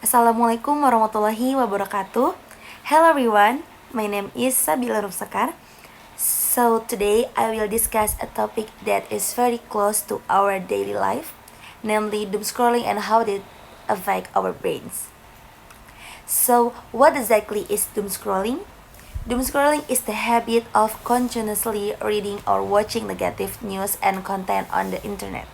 Assalamualaikum warahmatullahi wabarakatuh. Hello everyone, my name is Sabilla Arum Sekar. So today I will discuss a topic that is very close to our daily life, namely doom scrolling and how it affect our brains. So what exactly is doom scrolling? Doom scrolling is the habit of continuously reading or watching negative news and content on the internet.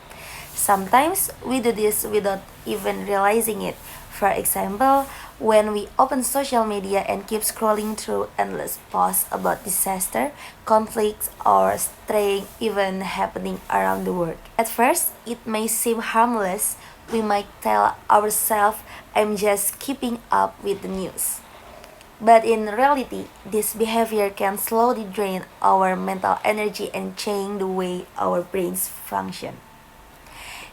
Sometimes we do this without even realizing it. For example, when we open social media and keep scrolling through endless posts about disaster, conflicts, or strange events happening around the world. At first, it may seem harmless. We might tell ourselves, I'm just keeping up with the news. But in reality, this behavior can slowly drain our mental energy and change the way our brains function.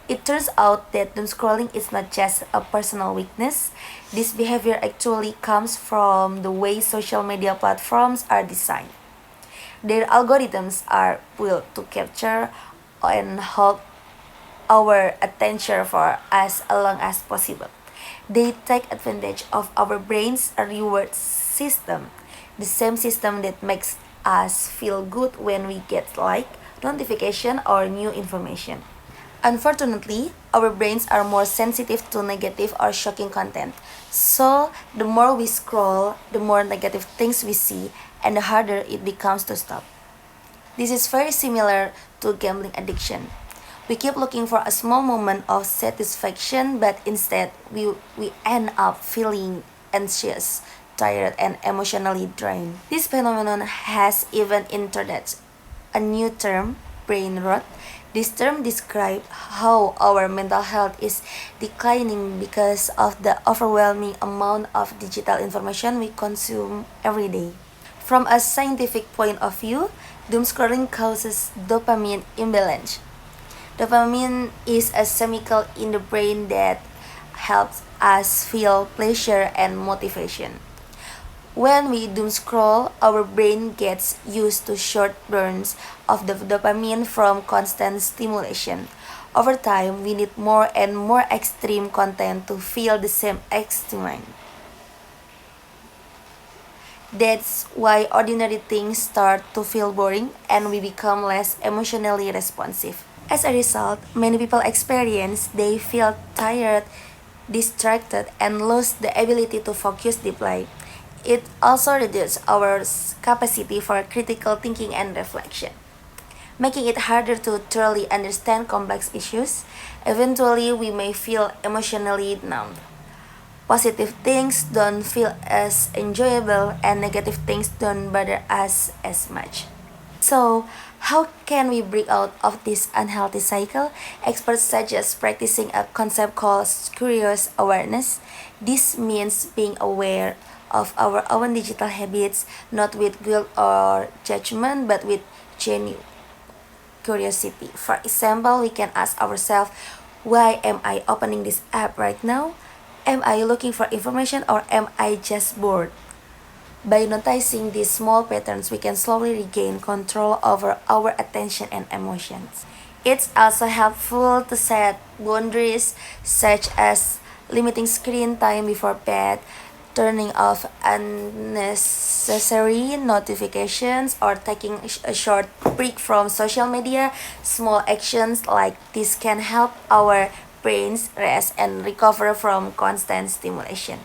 It turns out that doom scrolling is not just a personal weakness. This behavior actually comes from the way social media platforms are designed. Their algorithms are built to capture and hold our attention for as long as possible. They take advantage of our brain's reward system, the same system that makes us feel good when we get like notification or new information. Unfortunately, our brains are more sensitive to negative or shocking content. So, the more we scroll, the more negative things we see, and the harder it becomes to stop. This is very similar to gambling addiction. We keep looking for a small moment of satisfaction, but instead we end up feeling anxious, tired, and emotionally drained. This phenomenon has even introduced a new term, brain rot. This term describes how our mental health is declining because of the overwhelming amount of digital information we consume every day. From a scientific point of view, doom scrolling causes dopamine imbalance. Dopamine is a chemical in the brain that helps us feel pleasure and motivation. When we doom scroll, our brain gets used to short bursts of the dopamine from constant stimulation. Over time, we need more and more extreme content to feel the same excitement. That's why ordinary things start to feel boring and we become less emotionally responsive. As a result, many people experience they feel tired, distracted, and lose the ability to focus deeply. It also reduces our capacity for critical thinking and reflection, making it harder to truly understand complex issues. Eventually, we may feel emotionally numb. Positive things don't feel as enjoyable, and negative things don't bother us as much. So, how can we break out of this unhealthy cycle? Experts suggest practicing a concept called curious awareness. This means being aware of our own digital habits, not with guilt or judgment, but with genuine curiosity. For example, we can ask ourselves, why am I opening this app right now? Am I looking for information or am I just bored? By noticing these small patterns, we can slowly regain control over our attention and emotions. It's also helpful to set boundaries such as limiting screen time before bed, turning off unnecessary notifications, or taking a short break from social media. Small actions like this can help our brains rest and recover from constant stimulation.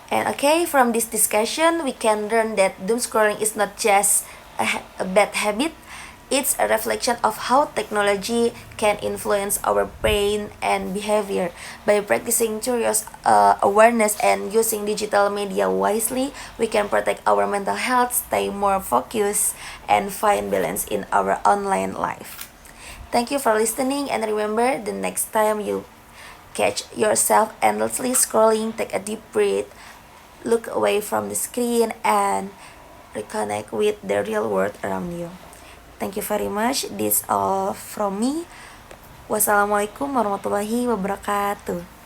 And okay, from this discussion, we can learn that doom scrolling is not just a bad habit, it's a reflection of how technology can influence our brain and behavior. By practicing curious awareness and using digital media wisely, we can protect our mental health, stay more focused, and find balance in our online life. Thank you for listening, and remember, the next time you catch yourself endlessly scrolling, take a deep breath, look away from the screen, and reconnect with the real world around you. Thank you very much. This all from me. Wassalamualaikum warahmatullahi wabarakatuh.